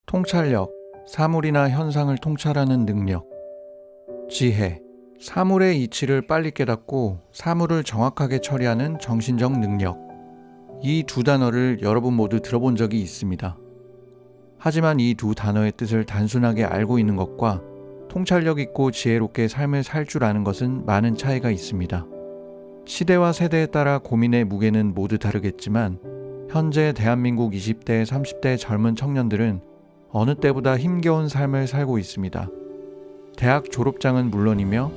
통찰력, 사물이나 현상을 통찰하는 능력. 지혜, 사물의 이치를 빨리 깨닫고 사물을 정확하게 처리하는 정신적 능력. 이 두 단어를 여러분 모두 들어본 적이 있습니다. 하지만 이 두 단어의 뜻을 단순하게 알고 있는 것과 통찰력 있고 지혜롭게 삶을 살 줄 아는 것은 많은 차이가 있습니다. 시대와 세대에 따라 고민의 무게는 모두 다르겠지만 현재 대한민국 20대, 30대 젊은 청년들은 어느 때보다 힘겨운 삶을 살고 있습니다. 대학 졸업장은 물론이며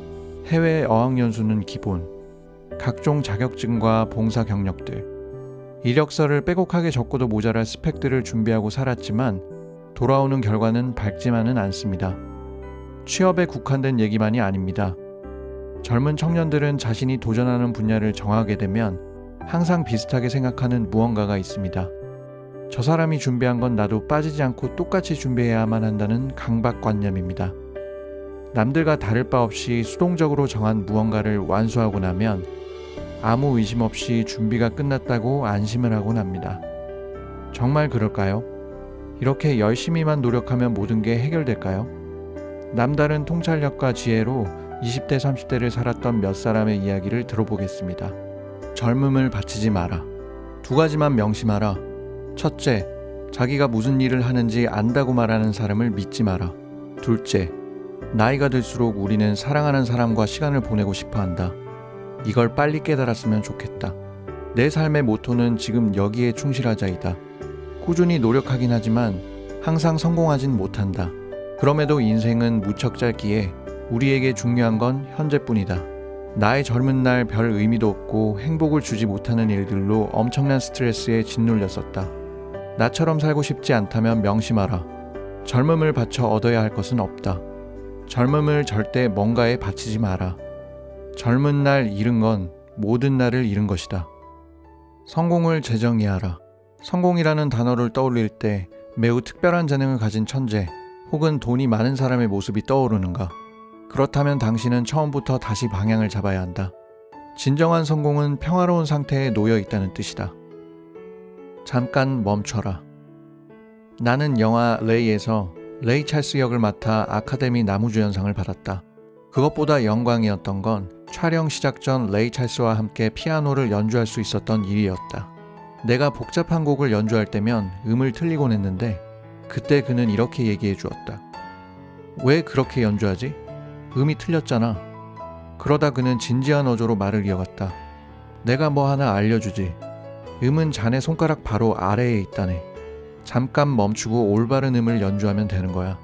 해외 어학연수는 기본, 각종 자격증과 봉사 경력들, 이력서를 빼곡하게 적고도 모자랄 스펙들을 준비하고 살았지만 돌아오는 결과는 밝지만은 않습니다. 취업에 국한된 얘기만이 아닙니다. 젊은 청년들은 자신이 도전하는 분야를 정하게 되면 항상 비슷하게 생각하는 무언가가 있습니다. 저 사람이 준비한 건 나도 빠지지 않고 똑같이 준비해야만 한다는 강박관념입니다. 남들과 다를 바 없이 수동적으로 정한 무언가를 완수하고 나면 아무 의심 없이 준비가 끝났다고 안심을 하곤 합니다. 정말 그럴까요? 이렇게 열심히만 노력하면 모든 게 해결될까요? 남다른 통찰력과 지혜로 20대, 30대를 살았던 몇 사람의 이야기를 들어보겠습니다. 젊음을 바치지 마라. 두 가지만 명심하라. 첫째, 자기가 무슨 일을 하는지 안다고 말하는 사람을 믿지 마라. 둘째, 나이가 들수록 우리는 사랑하는 사람과 시간을 보내고 싶어 한다. 이걸 빨리 깨달았으면 좋겠다. 내 삶의 모토는 지금 여기에 충실하자이다. 꾸준히 노력하긴 하지만 항상 성공하진 못한다. 그럼에도 인생은 무척 짧기에 우리에게 중요한 건 현재뿐이다. 나의 젊은 날 별 의미도 없고 행복을 주지 못하는 일들로 엄청난 스트레스에 짓눌렸었다. 나처럼 살고 싶지 않다면 명심하라. 젊음을 바쳐 얻어야 할 것은 없다. 젊음을 절대 뭔가에 바치지 마라. 젊은 날 잃은 건 모든 날을 잃은 것이다. 성공을 재정의하라. 성공이라는 단어를 떠올릴 때 매우 특별한 재능을 가진 천재 혹은 돈이 많은 사람의 모습이 떠오르는가? 그렇다면 당신은 처음부터 다시 방향을 잡아야 한다. 진정한 성공은 평화로운 상태에 놓여 있다는 뜻이다. 잠깐 멈춰라. 나는 영화 레이에서 레이 찰스 역을 맡아 아카데미 나무주연상을 받았다. 그것보다 영광이었던 건 촬영 시작 전 레이 찰스와 함께 피아노를 연주할 수 있었던 일이었다. 내가 복잡한 곡을 연주할 때면 음을 틀리곤 했는데 그때 그는 이렇게 얘기해 주었다. 왜 그렇게 연주하지? 음이 틀렸잖아. 그러다 그는 진지한 어조로 말을 이어갔다. 내가 뭐 하나 알려주지. 음은 자네 손가락 바로 아래에 있다네. 잠깐 멈추고 올바른 음을 연주하면 되는 거야.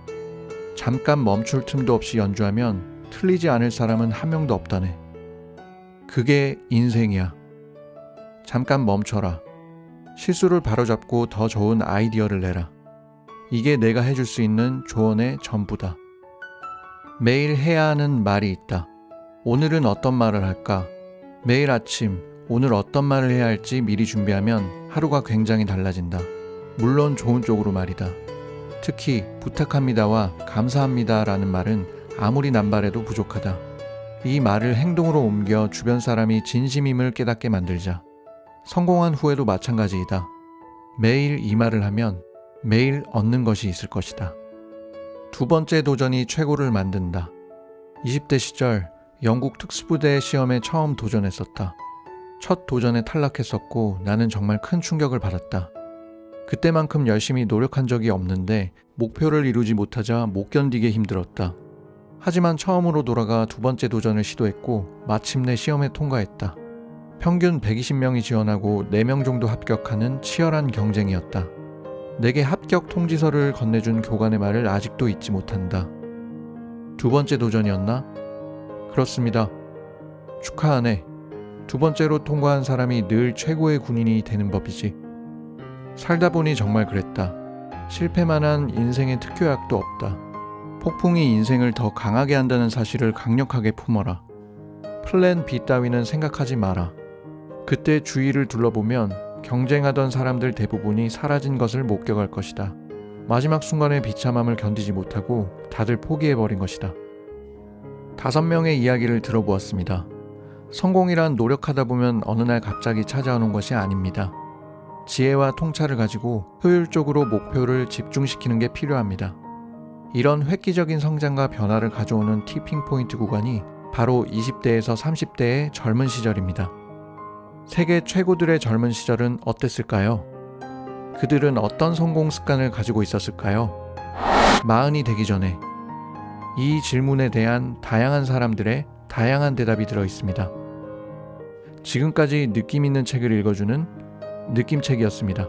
잠깐 멈출 틈도 없이 연주하면 틀리지 않을 사람은 한 명도 없다네. 그게 인생이야. 잠깐 멈춰라. 실수를 바로잡고 더 좋은 아이디어를 내라. 이게 내가 해줄 수 있는 조언의 전부다. 매일 해야 하는 말이 있다. 오늘은 어떤 말을 할까? 매일 아침 오늘 어떤 말을 해야 할지 미리 준비하면 하루가 굉장히 달라진다. 물론 좋은 쪽으로 말이다. 특히 부탁합니다와 감사합니다라는 말은 아무리 남발해도 부족하다. 이 말을 행동으로 옮겨 주변 사람이 진심임을 깨닫게 만들자. 성공한 후에도 마찬가지이다. 매일 이 말을 하면 매일 얻는 것이 있을 것이다. 두 번째 도전이 최고를 만든다. 20대 시절 영국 특수부대 시험에 처음 도전했었다. 첫 도전에 탈락했었고 나는 정말 큰 충격을 받았다. 그때만큼 열심히 노력한 적이 없는데 목표를 이루지 못하자 못 견디게 힘들었다. 하지만 처음으로 돌아가 두 번째 도전을 시도했고 마침내 시험에 통과했다. 평균 120명이 지원하고 4명 정도 합격하는 치열한 경쟁이었다. 내게 합격 통지서를 건네준 교관의 말을 아직도 잊지 못한다. 두 번째 도전이었나? 그렇습니다. 축하하네. 두 번째로 통과한 사람이 늘 최고의 군인이 되는 법이지. 살다 보니 정말 그랬다. 실패만한 인생의 특효약도 없다. 폭풍이 인생을 더 강하게 한다는 사실을 강력하게 품어라. 플랜 B 따위는 생각하지 마라. 그때 주위를 둘러보면 경쟁하던 사람들 대부분이 사라진 것을 목격할 것이다. 마지막 순간의 비참함을 견디지 못하고 다들 포기해버린 것이다. 5명의 이야기를 들어보았습니다. 성공이란 노력하다 보면 어느 날 갑자기 찾아오는 것이 아닙니다. 지혜와 통찰을 가지고 효율적으로 목표를 집중시키는 게 필요합니다. 이런 획기적인 성장과 변화를 가져오는 티핑 포인트 구간이 바로 20대에서 30대의 젊은 시절입니다. 세계 최고들의 젊은 시절은 어땠을까요? 그들은 어떤 성공 습관을 가지고 있었을까요? 40이 되기 전에. 이 질문에 대한 다양한 사람들의 다양한 대답이 들어 있습니다. 지금까지 느낌 있는 책을 읽어주는 느낌책이었습니다.